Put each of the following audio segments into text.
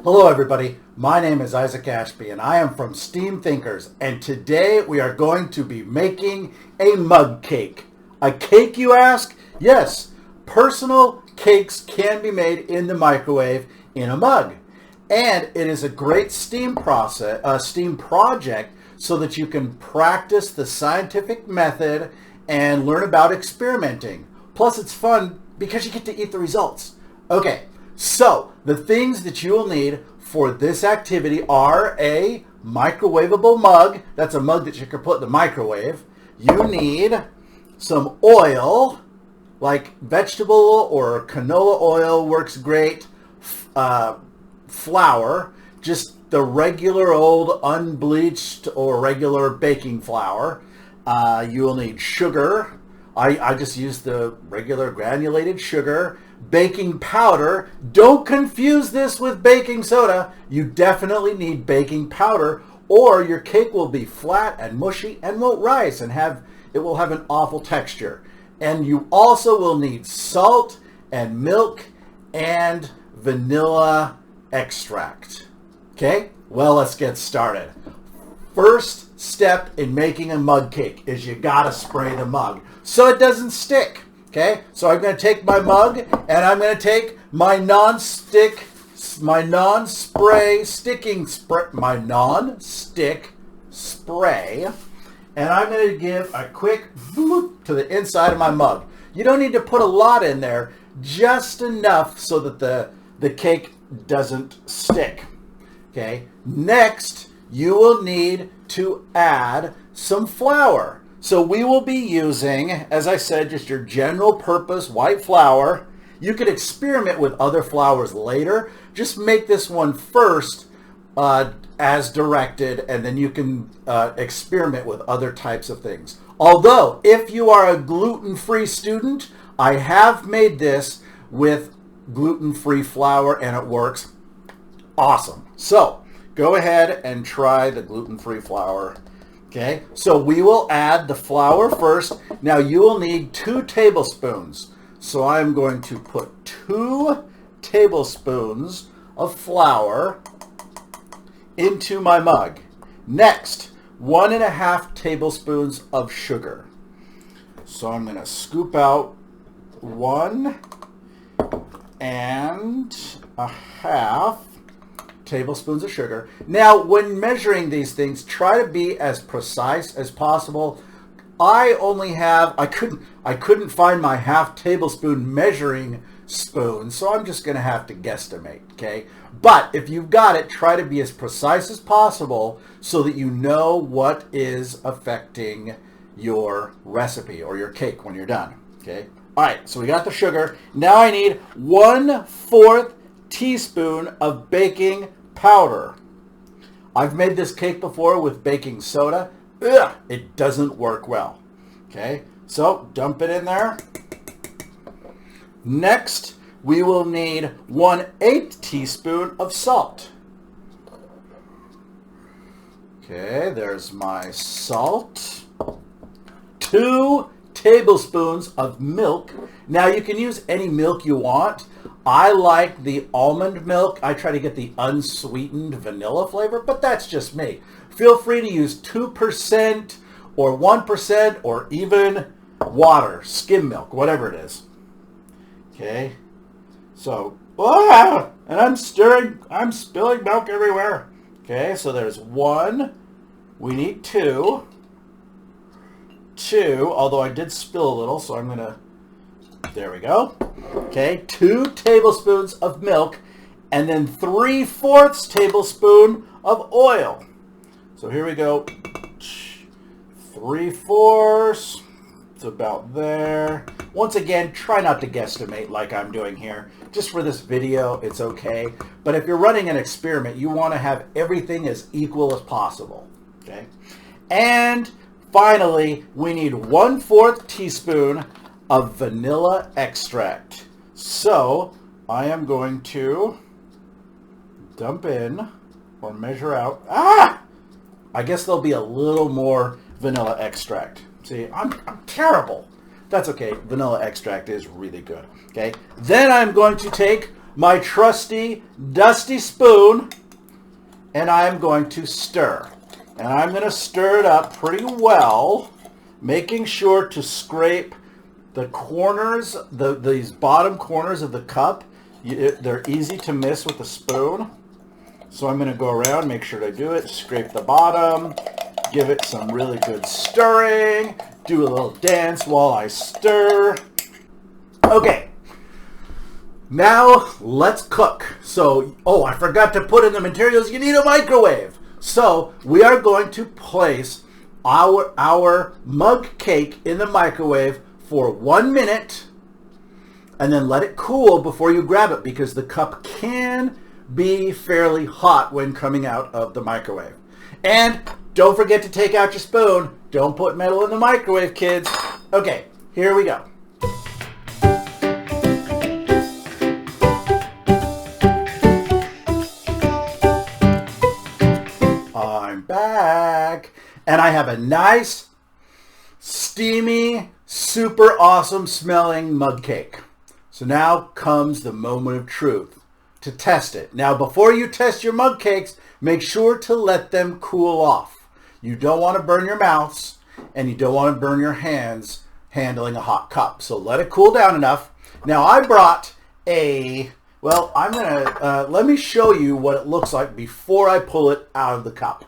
Hello everybody, my name is Isaac Ashby and I am from Steam Thinkers, and today we are going to be making a mug cake. A cake, you ask? Yes, personal cakes can be made in the microwave in a mug. And it is a great STEAM project so that you can practice the scientific method and learn about experimenting. Plus it's fun because you get to eat the results. Okay, so the things that you will need for this activity are a microwavable mug. That's a mug that you can put in the microwave. You need some oil, like vegetable or canola oil works great. Flour, just the regular old unbleached or regular baking flour. You will need sugar. I just use the regular granulated sugar. Baking powder. Don't confuse this with baking soda. You definitely need baking powder or your cake will be flat and mushy and won't rise and it will have an awful texture. And you also will need salt and milk and vanilla extract. Okay, well, let's get started. First step in making a mug cake is you gotta spray the mug so it doesn't stick. Okay, so I'm going to take my mug and I'm going to take my non-stick spray, and I'm going to give a quick boop to the inside of my mug. You don't need to put a lot in there, just enough so that the cake doesn't stick. Okay, next you will need to add some flour. So we will be using, as I said, just your general purpose white flour. You could experiment with other flours later. Just make this one first as directed, and then you can experiment with other types of things. Although, if you are a gluten-free student, I have made this with gluten-free flour and it works awesome. So go ahead and try the gluten-free flour. Okay, so we will add the flour first. Now you will need 2 tablespoons. So I'm going to put 2 tablespoons of flour into my mug. Next, 1.5 tablespoons of sugar. So I'm going to scoop out 1.5 tablespoons of sugar. Now, when measuring these things, try to be as precise as possible. I couldn't find my 1/2 tablespoon measuring spoon, so I'm just going to have to guesstimate, okay? But if you've got it, try to be as precise as possible so that you know what is affecting your recipe or your cake when you're done, okay? All right, so we got the sugar. Now I need 1/4 teaspoon of baking powder. I've made this cake before with baking soda. Ugh, it doesn't work well. Okay, so dump it in there. Next, we will need 1/8 teaspoon of salt. Okay, there's my salt. 2 tablespoons of milk. Now you can use any milk you want. I like the almond milk. I try to get the unsweetened vanilla flavor, but that's just me. Feel free to use 2% or 1% or even water, skim milk, whatever it is. Okay, so, and I'm spilling milk everywhere. Okay, so there's 1. We need 2. 2, although I did spill a little, so I'm going to, there we go. Okay, 2 tablespoons of milk, and then 3/4 tablespoon of oil. So here we go. 3/4. It's about there. Once again, try not to guesstimate like I'm doing here. Just for this video, it's okay. But if you're running an experiment, you want to have everything as equal as possible. Okay, and finally, we need 1/4 teaspoon of vanilla extract. So I am going to dump in or measure out. I guess there'll be a little more vanilla extract. See, I'm terrible. That's okay. Vanilla extract is really good. Okay. Then I'm going to take my trusty, dusty spoon, and I'm going to stir. And I'm going to stir it up pretty well, making sure to scrape the corners, these bottom corners of the cup. They're easy to miss with the spoon. So I'm going to go around, make sure to do it, scrape the bottom, give it some really good stirring, do a little dance while I stir. Okay, now let's cook. So, I forgot to put in the materials. You need a microwave. So we are going to place our mug cake in the microwave for 1 minute and then let it cool before you grab it, because the cup can be fairly hot when coming out of the microwave. And don't forget to take out your spoon. Don't put metal in the microwave, kids. Okay, here we go. I'm back. And I have a nice, steamy, super awesome smelling mug cake. So now comes the moment of truth to test it. Now, before you test your mug cakes, make sure to let them cool off. You don't want to burn your mouths, and you don't want to burn your hands handling a hot cup. So let it cool down enough. Now, I brought let me show you what it looks like before I pull it out of the cup.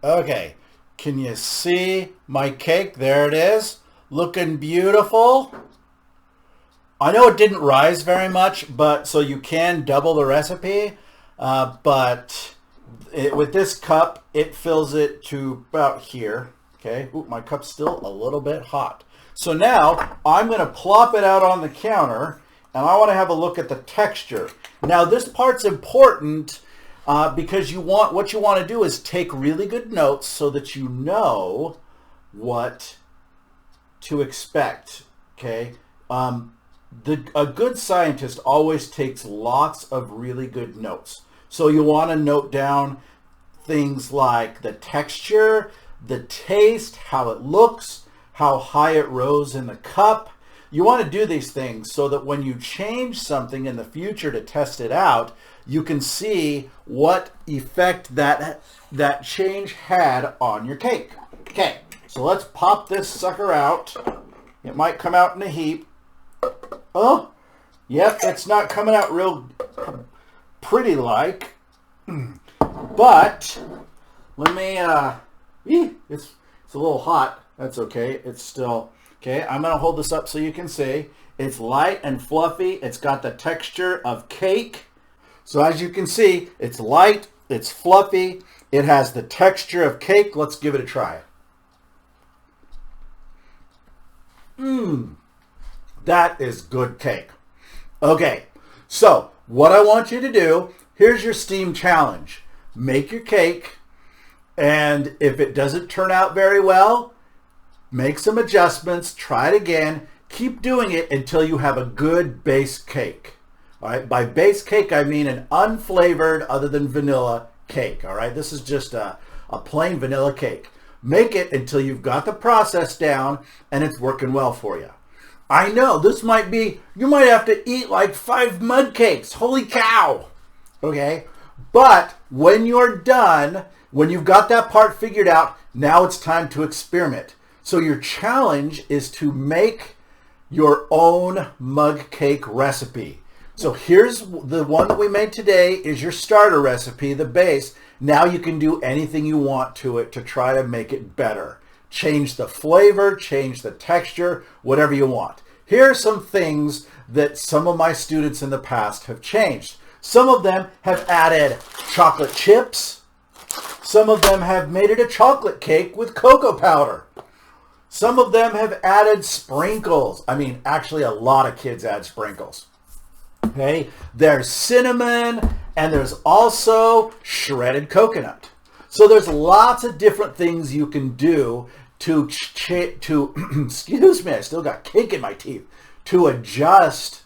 Okay, can you see my cake? There it is, looking beautiful. I know it didn't rise very much, but so you can double the recipe, but with this cup, it fills it to about here. Okay, ooh, my cup's still a little bit hot. So now I'm going to plop it out on the counter, and I want to have a look at the texture. Now this part's important because what you want to do is take really good notes so that you know what to expect. Okay. A good scientist always takes lots of really good notes. So you want to note down things like the texture, the taste, how it looks, how high it rose in the cup. You want to do these things so that when you change something in the future to test it out, you can see what effect that change had on your cake. Okay, so let's pop this sucker out. It might come out in a heap. Oh, yep, it's not coming out real pretty like, but let me, it's a little hot. That's okay. It's still, okay, I'm going to hold this up so you can see. It's light and fluffy. It's got the texture of cake. So as you can see, it's light, it's fluffy, it has the texture of cake. Let's give it a try. That is good cake. Okay, so what I want you to do, here's your STEAM challenge. Make your cake, and if it doesn't turn out very well, make some adjustments, try it again, keep doing it until you have a good base cake. All right, by base cake, I mean an unflavored, other than vanilla cake. All right, this is just a plain vanilla cake. Make it until you've got the process down and it's working well for you. I know this might be, you might have to eat like 5 mud cakes. Holy cow. Okay. But when you're done, when you've got that part figured out, now it's time to experiment. So your challenge is to make your own mug cake recipe. So here's the one that we made today is your starter recipe, the base. Now you can do anything you want to it to try to make it better. Change the flavor, change the texture, whatever you want. Here are some things that some of my students in the past have changed. Some of them have added chocolate chips. Some of them have made it a chocolate cake with cocoa powder. Some of them have added sprinkles. I mean, actually a lot of kids add sprinkles. Okay, there's cinnamon and there's also shredded coconut. So there's lots of different things you can do to excuse me, I still got cake in my teeth, to adjust.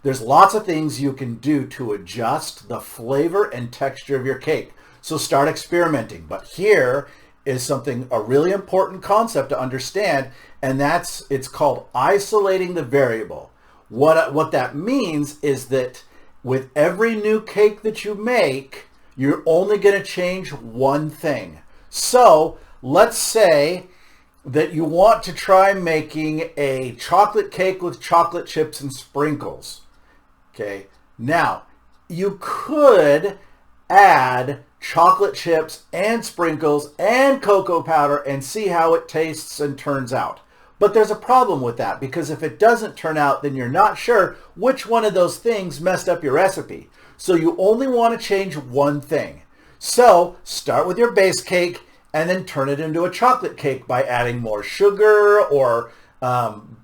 There's lots of things you can do to adjust the flavor and texture of your cake. So start experimenting. But here is a really important concept to understand, and it's called isolating the variable. What that means is that with every new cake that you make, you're only going to change one thing. So let's say that you want to try making a chocolate cake with chocolate chips and sprinkles. Okay, now you could add chocolate chips and sprinkles and cocoa powder and see how it tastes and turns out. But there's a problem with that, because if it doesn't turn out, then you're not sure which one of those things messed up your recipe. So you only want to change one thing. So start with your base cake and then turn it into a chocolate cake by adding more sugar or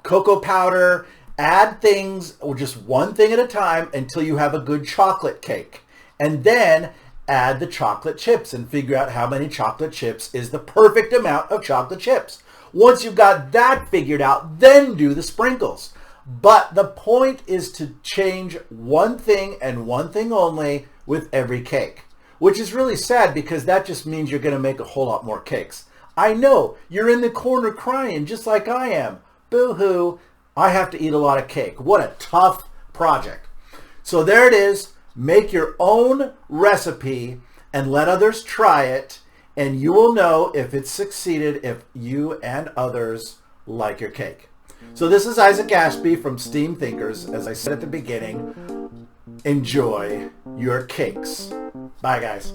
cocoa powder. Add things, or just one thing at a time, until you have a good chocolate cake. And then add the chocolate chips and figure out how many chocolate chips is the perfect amount of chocolate chips. Once you've got that figured out, then do the sprinkles. But the point is to change one thing and one thing only with every cake, which is really sad, because that just means you're going to make a whole lot more cakes. I know, you're in the corner crying just like I am. Boo-hoo, I have to eat a lot of cake. What a tough project. So there it is. Make your own recipe and let others try it, and you will know if it's succeeded, if you and others like your cake. So this is Isaac Ashby from Steam Thinkers. As I said at the beginning, enjoy your cakes. Bye, guys.